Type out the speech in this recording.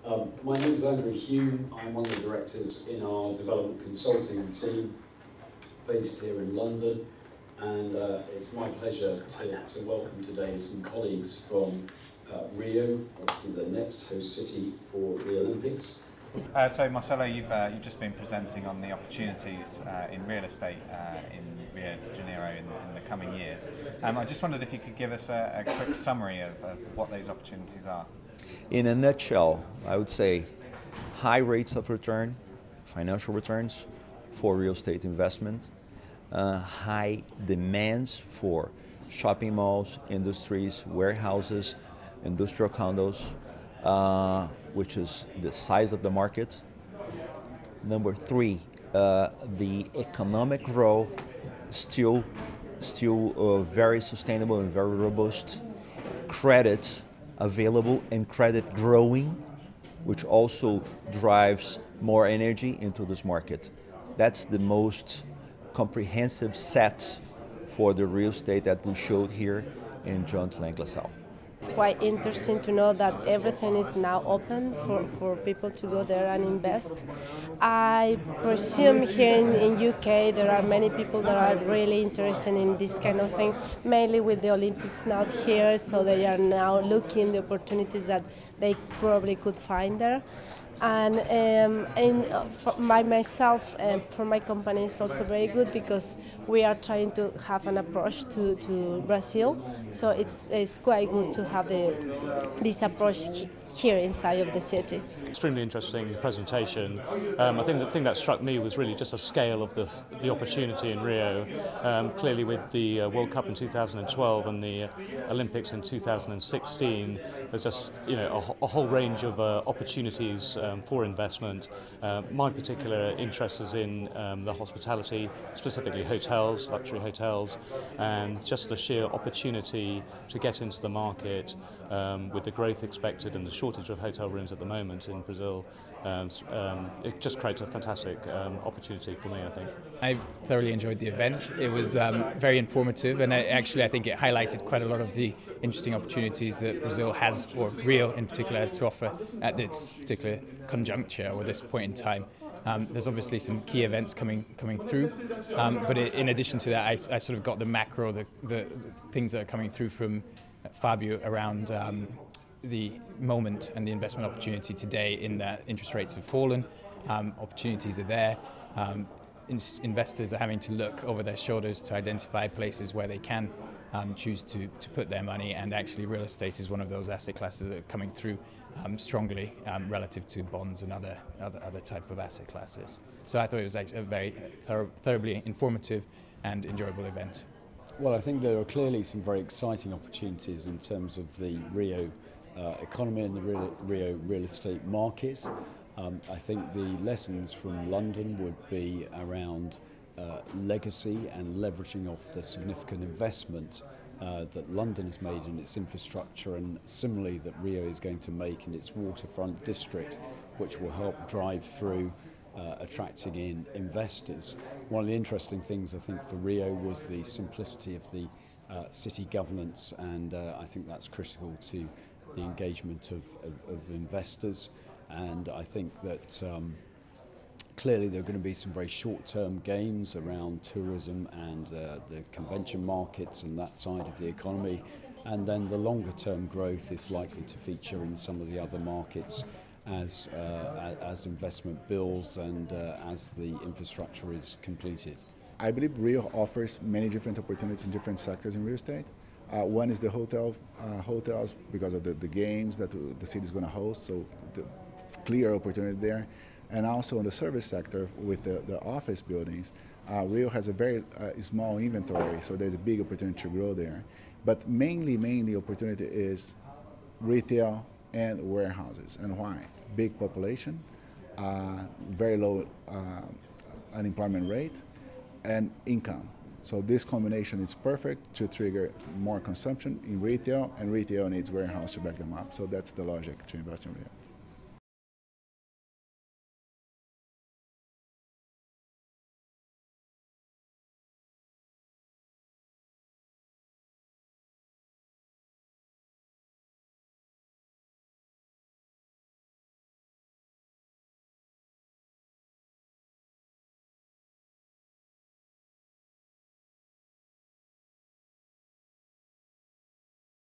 My name is Andrew Hume. I'm one of the directors in our development consulting team based here in London, and it's my pleasure to welcome today some colleagues from Rio, obviously the next host city for the Olympics. So Marcelo, you've just been presenting on the opportunities in real estate in Rio de Janeiro in the coming years. I just wondered if you could give us a quick summary of what those opportunities are. In a nutshell, I would say high rates of return, financial returns for real estate investment, high demands for shopping malls, industries, warehouses, industrial condos, which is the size of the market. Number three, the economic growth still very sustainable and very robust. Credit available and credit growing, which also drives more energy into this market. That's the most comprehensive set for the real estate that we showed here in Jones Lang LaSalle. It's quite interesting to know that everything is now open for people to go there and invest. I presume here in UK there are many people that are really interested in this kind of thing, mainly with the Olympics now here, so they are now looking the opportunities that they probably could find there. And for myself and for my company it's also very good because we are trying to have an approach to Brazil, so it's quite good to have this approach here inside of the city. Extremely interesting presentation. I think the thing that struck me was really just the scale of the opportunity in Rio. Clearly with the World Cup in 2012 and the Olympics in 2016, there's just a whole range of opportunities for investment. My particular interest is in the hospitality, specifically hotels, luxury hotels, and just the sheer opportunity to get into the market with the growth expected and the shortage of hotel rooms at the moment in Brazil. It just creates a fantastic opportunity for me, I think. I thoroughly enjoyed the event. It was very informative, and I think it highlighted quite a lot of the interesting opportunities that Brazil has, or Rio in particular, has to offer at this particular conjuncture or this point in time. There's obviously some key events coming through, but in addition to that, I sort of got the macro, the things that are coming through from Fábio around the moment and the investment opportunity today in that interest rates have fallen, opportunities are there, investors are having to look over their shoulders to identify places where they can choose to put their money, and actually real estate is one of those asset classes that are coming through strongly relative to bonds and other type of asset classes. So I thought it was actually a very thoroughly informative and enjoyable event. Well, I think there are clearly some very exciting opportunities in terms of the Rio economy and the Rio real estate market. I think the lessons from London would be around legacy and leveraging off the significant investment that London has made in its infrastructure, and similarly that Rio is going to make in its waterfront district, which will help drive through attracting in investors. One of the interesting things I think for Rio was the simplicity of the city governance, and I think that's critical to the engagement of investors. And I think that clearly there are going to be some very short-term gains around tourism and the convention markets and that side of the economy, and then the longer-term growth is likely to feature in some of the other markets as investment builds and as the infrastructure is completed. I believe Rio offers many different opportunities in different sectors in real estate. One is the hotels because of the games that the city is going to host, so the clear opportunity there. And also in the service sector with the office buildings, Rio has a very small inventory, so there's a big opportunity to grow there. But mainly opportunity is retail and warehouses. And why? Big population, very low unemployment rate, and income. So this combination is perfect to trigger more consumption in retail, and retail needs warehouse to back them up. So that's the logic to invest in Rio.